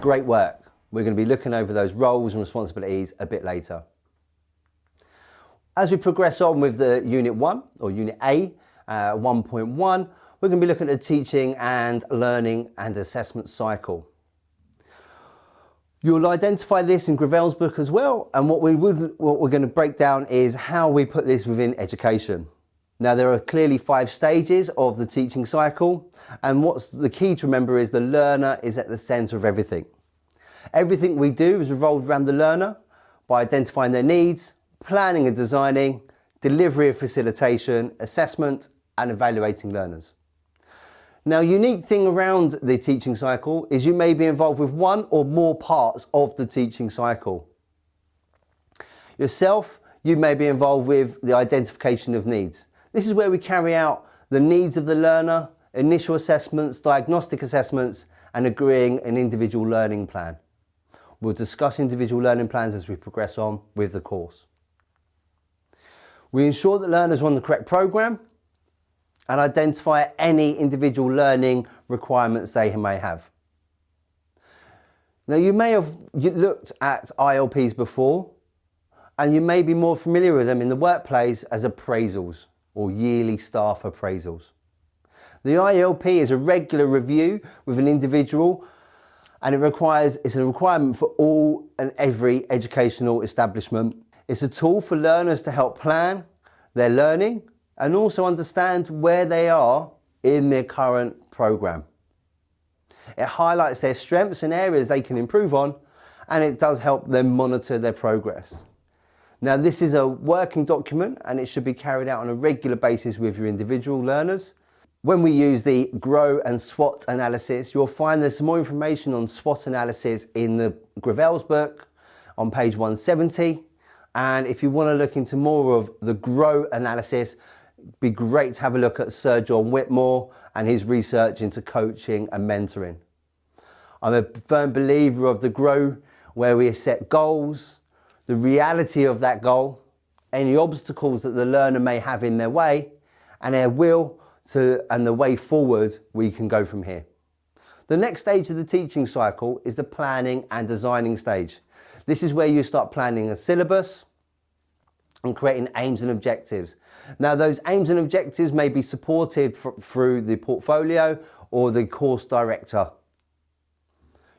Great work. We're going to be looking over those roles and responsibilities a bit later. As we progress on with the Unit 1, or Unit A, 1.1, we're going to be looking at the teaching and learning and assessment cycle. You'll identify this in Gravel's book as well, and what we're going to break down is how we put this within education. Now, there are clearly 5 stages of the teaching cycle, and what's the key to remember is the learner is at the centre of everything. Everything we do is revolved around the learner by identifying their needs, planning and designing, delivery of facilitation, assessment and evaluating learners. Now, unique thing around the teaching cycle is you may be involved with one or more parts of the teaching cycle. Yourself, you may be involved with the identification of needs. This is where we carry out the needs of the learner, initial assessments, diagnostic assessments and agreeing an individual learning plan. We'll discuss individual learning plans as we progress on with the course. We ensure that learners are on the correct programme and identify any individual learning requirements they may have. Now, you may have looked at ILPs before and you may be more familiar with them in the workplace as appraisals or yearly staff appraisals. The ILP is a regular review with an individual and it's a requirement for all and every educational establishment. It's a tool for learners to help plan their learning and also understand where they are in their current programme. It highlights their strengths and areas they can improve on, and it does help them monitor their progress. Now, this is a working document and it should be carried out on a regular basis with your individual learners. When we use the GROW and SWOT analysis, you'll find there's some more information on SWOT analysis in the Gravel's book on page 170. And if you want to look into more of the GROW analysis, it'd be great to have a look at Sir John Whitmore and his research into coaching and mentoring. I'm a firm believer of the GROW, where we set goals, the reality of that goal, any obstacles that the learner may have in their way, and their will and the way forward we can go from here. The next stage of the teaching cycle is the planning and designing stage. This is where you start planning a syllabus and creating aims and objectives. Now, those aims and objectives may be supported through the portfolio or the course director.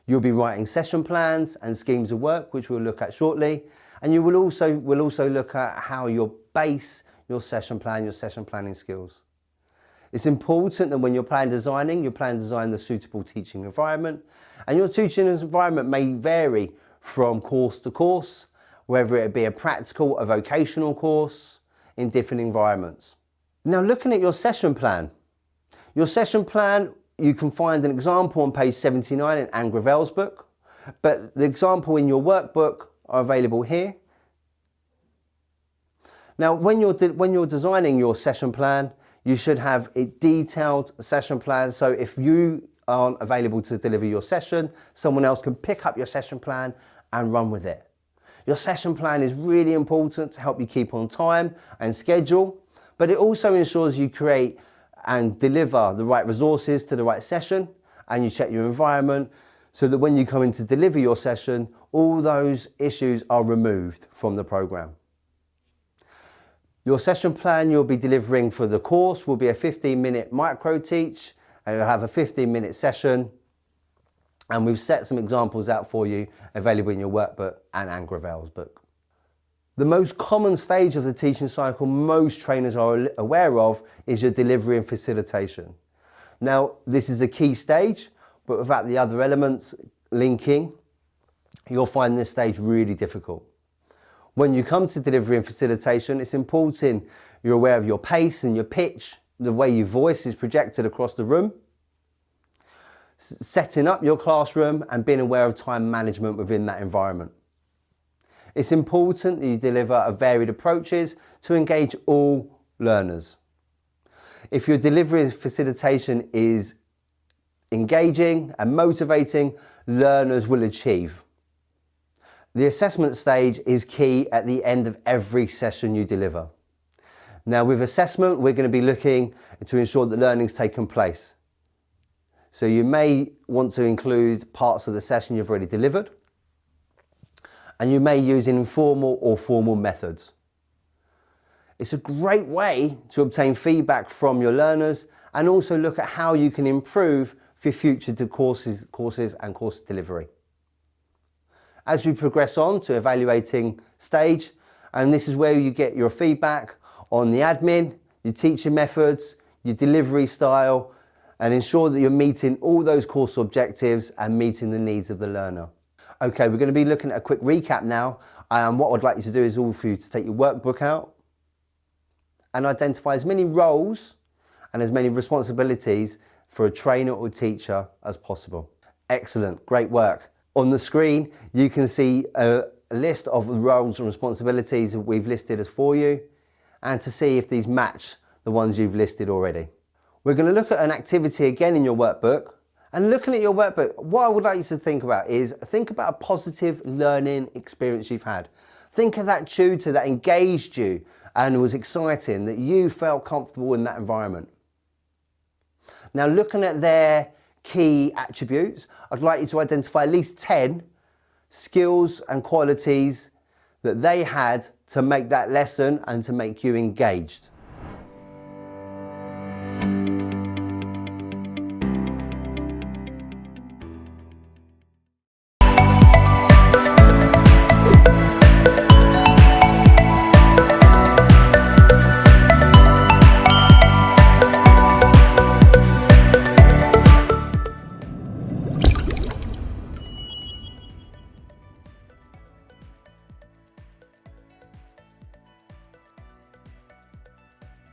You'll be writing session plans and schemes of work, which we'll look at shortly. And you will also look at how you base your session plan, your session planning skills. It's important that when you're plan designing the suitable teaching environment. And your teaching environment may vary from course to course, whether it be a practical, a vocational course, in different environments. Now, looking at your session plan, you can find an example on page 79 in Anne Gravel's book, but the example in your workbook are available here. Now, when you're designing your session plan, you should have a detailed session plan. So if you aren't available to deliver your session, someone else can pick up your session plan and run with it. Your session plan is really important to help you keep on time and schedule, but it also ensures you create and deliver the right resources to the right session, and you check your environment so that when you come in to deliver your session, all those issues are removed from the program. Your session plan you'll be delivering for the course will be a 15-minute micro teach, and you'll have a 15-minute session. And we've set some examples out for you available in your workbook and Anne Gravel's book. The most common stage of the teaching cycle most trainers are aware of is your delivery and facilitation. Now, this is a key stage, but without the other elements linking, you'll find this stage really difficult. When you come to delivery and facilitation, it's important you're aware of your pace and your pitch, the way your voice is projected across the room, setting up your classroom and being aware of time management within that environment. It's important that you deliver a varied approaches to engage all learners. If your delivery and facilitation is engaging and motivating, learners will achieve. The assessment stage is key at the end of every session you deliver. Now, with assessment, we're going to be looking to ensure that learning's taken place. So you may want to include parts of the session you've already delivered, and you may use informal or formal methods. It's a great way to obtain feedback from your learners and also look at how you can improve for future courses and course delivery. As we progress on to evaluating stage, and this is where you get your feedback on the admin, your teaching methods, your delivery style, and ensure that you're meeting all those course objectives and meeting the needs of the learner. Okay, we're going to be looking at a quick recap now, and what I'd like you to do is all for you to take your workbook out and identify as many roles and as many responsibilities for a trainer or teacher as possible. Excellent, great work. On the screen, you can see a list of roles and responsibilities that we've listed as for you, and to see if these match the ones you've listed already. We're going to look at an activity again in your workbook, and looking at your workbook, what I would like you to think about is, think about a positive learning experience you've had. Think of that tutor that engaged you and was exciting, that you felt comfortable in that environment. Now, looking at their key attributes, I'd like you to identify at least 10 skills and qualities that they had to make that lesson and to make you engaged.